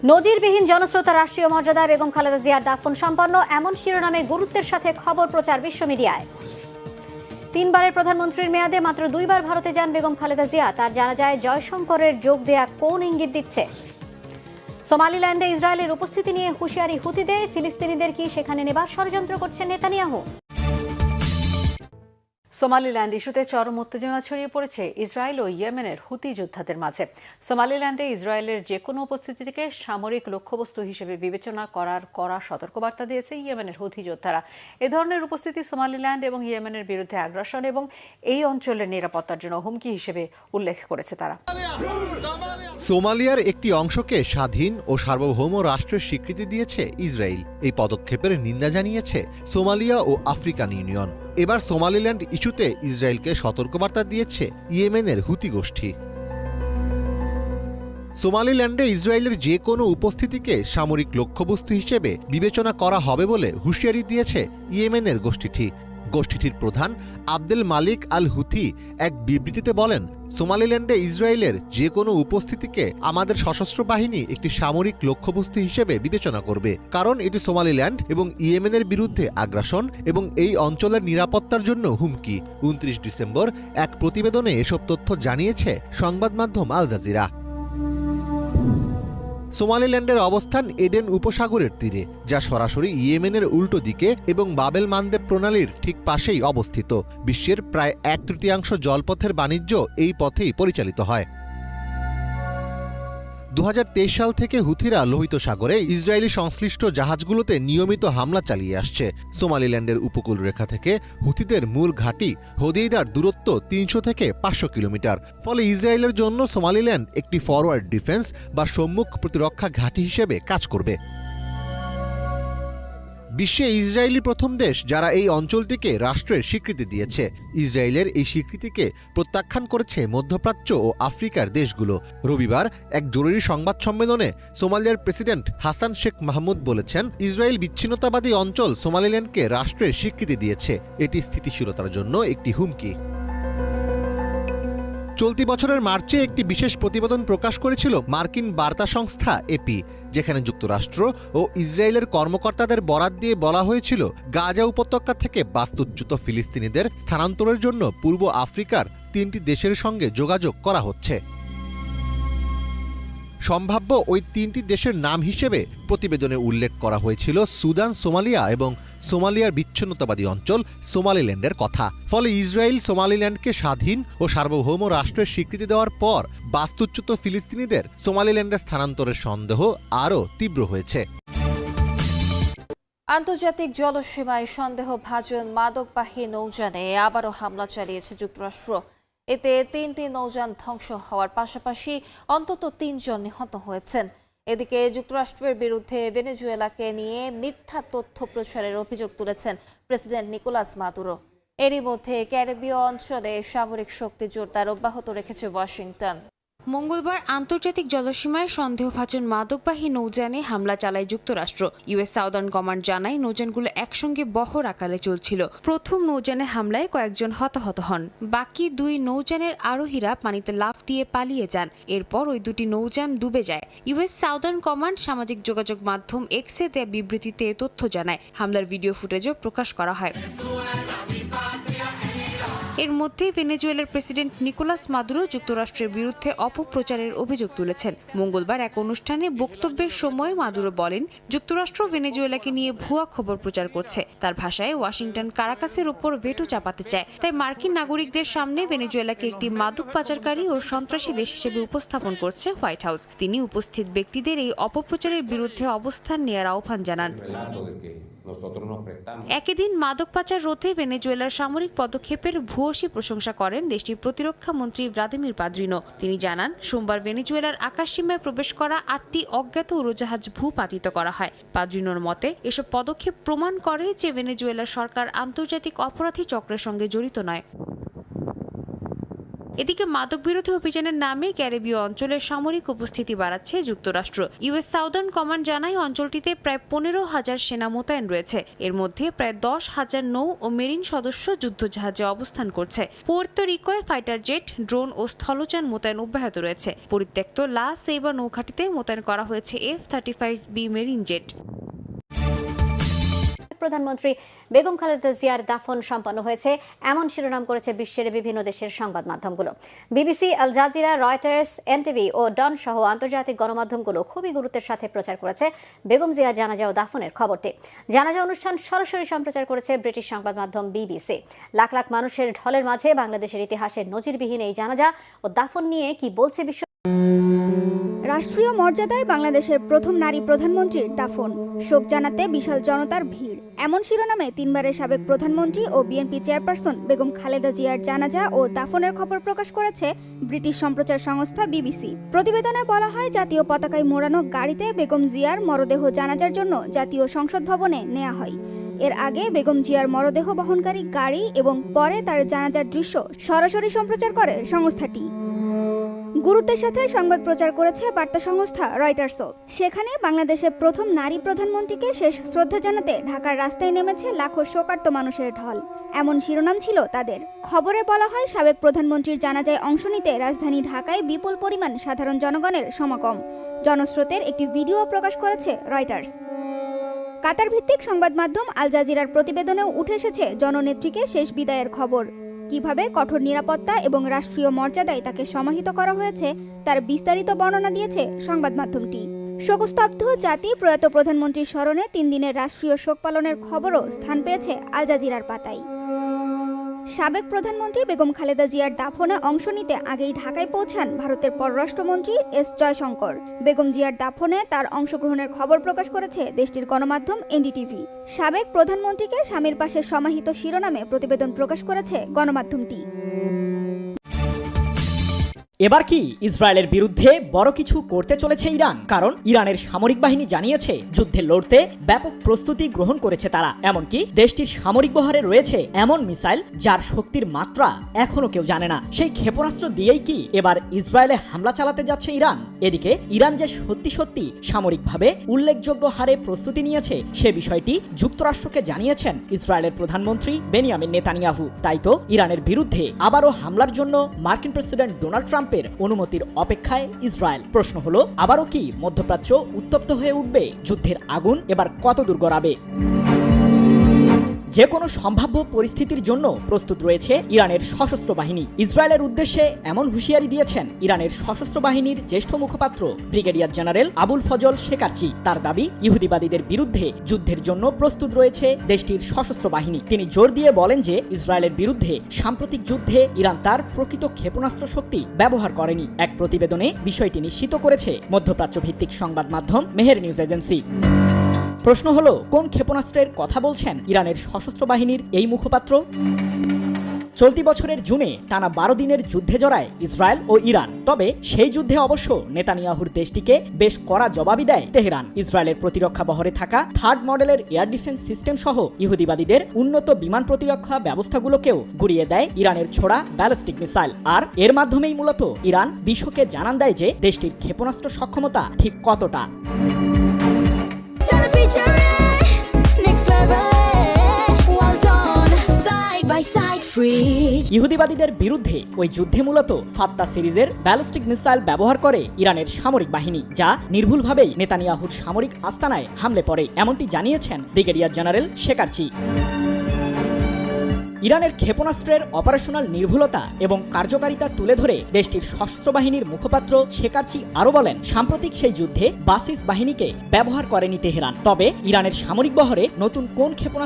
নজিরবিহীন জনশ্রোতা রাষ্ট্রীয় মর্যাদা বেগম খালেদা জিয়ার দাফন সম্পন্ন, এমন শিরোনামে গুরুত্বের সাথে খবর প্রচার বিশ্ব মিডিয়ায়। 3 বারের প্রধানমন্ত্রীর মেয়াদে মাত্র 2 বার ভারতে যান বেগম খালেদা জিয়া। তার জানাজায় জয়শঙ্করের যোগ দেয়া কোন ইঙ্গিত দিচ্ছে? সোমালিল্যান্ডে ইসরায়েলের উপস্থিতি নিয়ে হুঁশিয়ারি হুতিদের, ফিলিস্তিনিদের কি সেখানে নেবার ষড়যন্ত্র করছেন নেতানিয়াহু? সোমালিল্যান্ড ইস্যুতে চরম উত্তেজনা ছড়িয়ে পড়েছে ইসরায়েল ও ইয়েমেনের হুতি যোদ্ধাদের মাঝে। সোমালিল্যান্ডে ইসরায়েলের যে কোনো উপস্থিতিকে সামরিক লক্ষ্যবস্তু হিসেবে বিবেচনা করার কড়া সতর্কবার্তা দিয়েছে ইয়েমেনের হুতি যোদ্ধারা। এ ধরনের উপস্থিতি সোমালিল্যান্ড এবং ইয়েমেনের বিরুদ্ধে আগ্রাসন এবং এই অঞ্চলের নিরাপত্তার জন্য হুমকি হিসেবে উল্লেখ করেছে তারা। সোমালিয়ার একটি অংশকে স্বাধীন ও সার্বভৌম রাষ্ট্রের স্বীকৃতি দিয়েছে ইসরায়েল। এই পদক্ষেপের নিন্দা জানিয়েছে সোমালিয়া ও আফ্রিকান ইউনিয়ন। এবার সোমালিল্যান্ড ইস্যুতে ইসরায়েলকে সতর্কবার্তা দিয়েছে ইয়েমেনের হুতি গোষ্ঠী। সোমালিল্যান্ডে ইসরায়েলের যে কোনো উপস্থিতিকে সামরিক লক্ষ্যবস্তু হিসেবে বিবেচনা করা হবে বলে হুঁশিয়ারি দিয়েছে ইয়েমেনের গোষ্ঠীটির প্রধান আবদেল মালিক আল হুথি এক বিবৃতিতে বলেন, সোমালিল্যান্ডে ইসরায়েলের যে কোনো উপস্থিতিকে আমাদের সশস্ত্র বাহিনী একটি সামরিক লক্ষ্যবস্তু হিসেবে বিবেচনা করবে, কারণ এটি সোমালিল্যান্ড এবং ইয়েমেনের বিরুদ্ধে আগ্রাসন এবং এই অঞ্চলের নিরাপত্তার জন্য হুমকি। 29 ডিসেম্বর এক প্রতিবেদনে এসব তথ্য জানিয়েছে সংবাদ মাধ্যম আল জাজিরা। সোমালিল্যান্ডের অবস্থান এডেন উপসাগরের তীরে, যা সরাসরি ইয়েমেনের উল্টো দিকে এবং বাবেল মানদেব প্রণালীর ঠিক পাশেই অবস্থিত। বিশ্বের প্রায় 1/3 জলপথের বাণিজ্য এই পথেই পরিচালিত হয়। 2023 সাল থেকে হুথিরা লোহিত সাগরে ইসরায়েলি সংশ্লিষ্ট জাহাজগুলোতে নিয়মিত হামলা চালিয়ে আসছে। সোমালিল্যান্ডের উপকূল রেখা থেকে হুথিদের মূল ঘাঁটি হোদেইদার দূরত্ব 300 থেকে 500 কিলোমিটার। ফলে ইসরায়েলের জন্য সোমালিল্যান্ড একটি ফরওয়ার্ড ডিফেন্স বা সম্মুখ প্রতিরক্ষা ঘাঁটি হিসেবে কাজ করবে। বিশ্বে ইসরায়েলি প্রথম দেশ যারা এই অঞ্চলটিকে রাষ্ট্রের স্বীকৃতি দিয়েছে। ইসরায়েলের এই স্বীকৃতিকে প্রত্যাখ্যান করেছে মধ্যপ্রাচ্য ও আফ্রিকার দেশগুলো। রবিবার এক জরুরি সংবাদ সম্মেলনে সোমালিয়ার প্রেসিডেন্ট হাসান শেখ মাহমুদ বলেছেন, ইসরায়েল বিচ্ছিন্নতাবাদী অঞ্চল সোমালিল্যান্ডকে রাষ্ট্রের স্বীকৃতি দিয়েছে। এটি স্থিতিশীলতার জন্য একটি হুমকি। চলতি বছরের মার্চে একটি বিশেষ প্রতিবেদন প্রকাশ করেছিল মার্কিন বার্তা সংস্থা এপি, যেখানে যুক্তরাষ্ট্র ও ইসরায়েলের কর্মকর্তাদের বরাত দিয়ে বলা হয়েছিল, গাজা উপত্যকা থেকে বাস্তুচ্যুত ফিলিস্তিনিদের স্থানান্তরের জন্য পূর্ব আফ্রিকার 3টি দেশের সঙ্গে যোগাযোগ করা হচ্ছে। সম্ভাব্য ওই 3টি দেশের নাম হিসেবে প্রতিবেদনে উল্লেখ করা হয়েছিল সুদান, সোমালিয়া এবং সোমালিয়ার বিচ্ছিন্নতাবাদী অঞ্চল সোমালিল্যান্ডের কথা। ফলে ইসরায়েল সোমালিল্যান্ডকে স্বাধীন ও সার্বভৌম রাষ্ট্রের স্বীকৃতি দেওয়ার পর বাস্তুচ্যুত ফিলিস্তিনিদের সোমালিল্যান্ডে স্থানান্তরের সন্দেহ আরও তীব্র হয়েছে। আন্তর্জাতিক জলসীমায় সন্দেহভাজন মাদকবাহী নৌযানে আবারও হামলা চালিয়েছে যুক্তরাষ্ট্র। এতে 3টি নৌযান ধ্বংস হওয়ার পাশাপাশি অন্তত 3 জন নিহত হয়েছেন। এদিকে যুক্তরাষ্ট্রের বিরুদ্ধে ভেনেজুয়েলাকে নিয়ে মিথ্যা তথ্য প্রচারের অভিযোগ তুলেছেন প্রেসিডেন্ট নিকোলাস মাদুরো। এরই মধ্যে ক্যারিবীয় অঞ্চলে সামরিক শক্তি জোরদার অব্যাহত রেখেছে ওয়াশিংটন। মঙ্গলবার আন্তর্জাতিক জলসীমায় সন্দেহভাজন মাদকবাহী নৌযানে হামলা চালায় যুক্তরাষ্ট্র। ইউএস সাউদার্ন কমান্ড জানায়, নৌযানগুলো একসঙ্গে বহর আকারে চলছিল। প্রথম নৌযানে হামলায় কয়েকজন হতাহত হন। বাকি 2 নৌযানের আরোহীরা পানিতে লাফ দিয়ে পালিয়ে যান। এরপর ওই 2টি নৌযান ডুবে যায়। ইউএস সাউদার্ন কমান্ড সামাজিক যোগাযোগ মাধ্যম এক্সে দেয়া বিবৃতিতে তথ্য জানায়। হামলার ভিডিও ফুটেজও প্রকাশ করা হয়। এর মধ্যে ভেনেজুয়েলার প্রেসিডেন্ট নিকোলাস মাদুরো যুক্তরাষ্ট্রের বিরুদ্ধে অপপ্রচারের অভিযোগ তুলেছেন। মঙ্গলবার এক অনুষ্ঠানে বক্তব্যের সময় মাদুরো বলেন, যুক্তরাষ্ট্র ভেনেজুয়েলাকে নিয়ে ভুয়া খবর প্রচার করছে। তার ভাষায়, ওয়াশিংটন কারাকাসের উপর ভেটো চাপাতে চায়। তাই মার্কিন নাগরিকদের সামনে ভেনেজুয়েলাকে একটি মাদক পাচারকারী ও সন্ত্রাসী দেশ হিসেবে উপস্থাপন করছে হোয়াইট হাউস। তিনি উপস্থিত ব্যক্তিদের এই অপপ্রচারের বিরুদ্ধে অবস্থান নেয়ার আহ্বান জানান। একই দিন মাদক পাচার রোধে ভেনেজুয়েলার সামরিক পদক্ষেপের ভূয়সী প্রশংসা করেন দেশটির প্রতিরক্ষা মন্ত্রী ভ্লাদিমির পাদ্রিনো। তিনি জানান, সোমবার ভেনেজুয়েলার আকাশসীমায় প্রবেশ করা 8টি অজ্ঞাত উড়োজাহাজ ভূপাতিত করা হয়। পাদ্রিনোর মতে, এসব পদক্ষেপ প্রমাণ করে যে ভেনেজুয়েলার সরকার আন্তর্জাতিক অপরাধী চক্রের সঙ্গে জড়িত নয়। এদিকে মাদক বিরোধী অভিযানের নামে ক্যারিবীয় অঞ্চলের সামরিক উপস্থিতি বাড়াচ্ছে যুক্তরাষ্ট্র। ইউএস সাউদার্ন কমান্ড জানায় অঞ্চলটিতে প্রায় 15,000 সেনা মোতায়েন রয়েছে। এর মধ্যে প্রায় 10,000 নৌ ও মেরিন সদস্য যুদ্ধজাহাজে অবস্থান করছে। পুয়ের্তো রিকোয় ফাইটার জেট, ড্রোন ও স্থলযান মোতায়েন অব্যাহত রয়েছে। পরিত্যক্ত লা সেইবা নৌঘাটিতে মোতায়েন করা হয়েছে F-35B মেরিন জেট। প্রধানমন্ত্রী বেগম খালেদা জিয়ার দাফন সম্পন্ন হয়েছে এমন শিরোনাম করেছে বিশ্বের বিভিন্ন দেশের সংবাদ মাধ্যমগুলো। BBC, Al Jazeera, Reuters, NTV ও ডন সহ আন্তর্জাতিক গণমাধ্যমগুলো খুবই গুরুত্বের সাথে প্রচার করেছে বেগম জিয়ার জানাজা ও দাফনের খবরটি। জানাজা অনুষ্ঠান সরাসরি সম্প্রচার করেছে ব্রিটিশ সংবাদ মাধ্যম বিবিসি। লাখ লাখ মানুষের ঢলের মাঝে বাংলাদেশের ইতিহাসে নজিরবিহীন এই জানাজা ও দাফন নিয়ে কি বলছে বিশ্ব। রাষ্ট্রীয় মর্যাদায় বাংলাদেশের প্রথম নারী প্রধানমন্ত্রীর দাফন, শোক জানাতে বিশাল জনতার ভিড়, এমন শিরোনামে তিনবারের সাবেক প্রধানমন্ত্রী ও বিএনপি চেয়ারপারসন বেগম খালেদা জিয়ার জানাজা ও দাফনের খবর প্রকাশ করেছে ব্রিটিশ সম্প্রচার সংস্থা বিবিসি। প্রতিবেদনে বলা হয়, জাতীয় পতাকায় মোড়ানো গাড়িতে বেগম জিয়ার মরদেহ জানাজার জন্য জাতীয় সংসদ ভবনে নেওয়া হয়। এর আগে বেগম জিয়ার মরদেহ বহনকারী গাড়ি এবং পরে তার জানাজার দৃশ্য সরাসরি সম্প্রচার করে সংস্থাটি। গুরুত্বের সাথে সংবাদ প্রচার করেছে বার্তা সংস্থা রয়টার্সও। সেখানে বাংলাদেশের প্রথম নারী প্রধানমন্ত্রীকে শেষ শ্রদ্ধা জানাতে ঢাকার রাস্তায় নেমেছে লাখো শোকার্ত মানুষের ঢল, এমন শিরোনাম ছিল তাদের। খবরে বলা হয়, সাবেক প্রধানমন্ত্রীর জানাজায় অংশ নিতে রাজধানী ঢাকায় বিপুল পরিমাণ সাধারণ জনগণের সমাগম। জনস্রোতের একটি ভিডিও প্রকাশ করেছে রয়টার্স। কাতার ভিত্তিক সংবাদ মাধ্যম আল জাজিরার প্রতিবেদনেও উঠে এসেছে জননেত্রীকে শেষ বিদায়ের খবর। কিভাবে কঠোর নিরাপত্তা এবং রাষ্ট্রীয় মর্যাদায় তাকে সমাহিত করা হয়েছে তার বিস্তারিত বর্ণনা দিয়েছে সংবাদ মাধ্যমটি। শোকস্তব্ধ জাতি প্রয়াত প্রধানমন্ত্রীর স্মরণে 3 দিনের রাষ্ট্রীয় শোক পালনের খবরও স্থান পেয়েছে আল জাজিরার পাতায়। সাবেক প্রধানমন্ত্রী বেগম খালেদা জিয়ার দাফনে অংশ নিতে আগেই ঢাকায় পৌঁছান ভারতের পররাষ্ট্রমন্ত্রী এস জয়শঙ্কর। বেগম জিয়ার দাফনে তার অংশগ্রহণের খবর প্রকাশ করেছে দেশটির গণমাধ্যম এনডিটিভি। সাবেক প্রধানমন্ত্রীকে স্বামীর পাশে সমাহিত শিরোনামে প্রতিবেদন প্রকাশ করেছে গণমাধ্যমটি। এবার কি ইসরায়েলের বিরুদ্ধে বড় কিছু করতে চলেছে ইরান? কারণ ইরানের সামরিক বাহিনী জানিয়েছে যুদ্ধে লড়তে ব্যাপক প্রস্তুতি গ্রহণ করেছে তারা। এমনকি দেশটির সামরিক বহরে রয়েছে এমন মিসাইল যার শক্তির মাত্রা এখনো কেউ জানে না। সেই ক্ষেপণাস্ত্র দিয়েই কি এবার ইসরায়েলে হামলা চালাতে যাচ্ছে ইরান? এদিকে ইরান যে সত্যি সত্যি সামরিকভাবে উল্লেখযোগ্য হারে প্রস্তুতি নিয়েছে সে বিষয়টি যুক্তরাষ্ট্রকে জানিয়েছেন ইসরায়েলের প্রধানমন্ত্রী বেনিয়ামিন নেতানিয়াহু। তাই তো ইরানের বিরুদ্ধে আবারও হামলার জন্য মার্কিন প্রেসিডেন্ট ডোনাল্ড ট্রাম্পের অনুমতির অপেক্ষায় ইসরায়েল। প্রশ্ন হলো, আবারও কি মধ্যপ্রাচ্য উত্তপ্ত হয়ে উঠবে? যুদ্ধের আগুন এবার কত দূর গড়াবে? যে কোনো সম্ভাব্য পরিস্থিতির জন্য প্রস্তুত রয়েছে ইরানের সশস্ত্র বাহিনী। ইসরায়েলের উদ্দেশ্যে এমন হুঁশিয়ারি দিয়েছেন ইরানের সশস্ত্র বাহিনীর জ্যেষ্ঠ মুখপাত্র ব্রিগেডিয়ার জেনারেল আবুল ফজল শেকারচি। তার দাবি, ইহুদিবাদীদের বিরুদ্ধে যুদ্ধের জন্য প্রস্তুত রয়েছে দেশটির সশস্ত্র বাহিনী। তিনি জোর দিয়ে বলেন যে ইসরায়েলের বিরুদ্ধে সাম্প্রতিক যুদ্ধে ইরান তার প্রকৃত ক্ষেপণাস্ত্র শক্তি ব্যবহার করেনি। এক প্রতিবেদনে বিষয়টি নিশ্চিত করেছে মধ্যপ্রাচ্য ভিত্তিক সংবাদ মাধ্যম মেহের নিউজ এজেন্সি। প্রশ্ন হলো, কোন ক্ষেপণাস্ত্রের কথা বলছেন ইরানের সশস্ত্র বাহিনীর এই মুখপাত্র? চলতি বছরের জুনে টানা 12 দিনের যুদ্ধে জড়ায় ইসরায়েল ও ইরান। তবে সেই যুদ্ধে অবশ্য নেতানিয়াহুর দেশটিকে বেশ কড়া জবাবই দেয় তেহরান। ইসরায়েলের প্রতিরক্ষা বহরে থাকা 3rd মডেলের এয়ার ডিফেন্স সিস্টেম সহ ইহুদিবাদীদের উন্নত বিমান প্রতিরক্ষা ব্যবস্থাগুলোকেও গুড়িয়ে দেয় ইরানের ছোড়া ব্যালিস্টিক মিসাইল। আর এর মাধ্যমেই মূলত ইরান বিশ্বকে জানান দেয় যে দেশটির ক্ষেপণাস্ত্র সক্ষমতা ঠিক কতটা। ইহুদিবাদীদের বিরুদ্ধে ওই যুদ্ধে মূলত ফাত্তা সিরিজের ব্যালিস্টিক মিসাইল ব্যবহার করে ইরানের সামরিক বাহিনী, যা নির্ভুলভাবেই নেতানিয়াহুর সামরিক আস্তানায় হামলে পড়ে, এমনটি জানিয়েছেন ব্রিগেডিয়ার জেনারেল শেকারচি। ইরানের ক্ষেপণাস্ত্রের অপারেশনাল নির্ভুলতা এবং কার্যকারিতা তুলে ধরে দেশটির সশস্ত্র বাহিনীর মুখপাত্র শেকারচি আরও বলেন, সাম্প্রতিক সেই যুদ্ধে বাসিস বাহিনীকে ব্যবহার করেনি তেহরান। তবে ইরানের সামরিক বহরে নতুন কোন ক্ষেপণাস্ত্র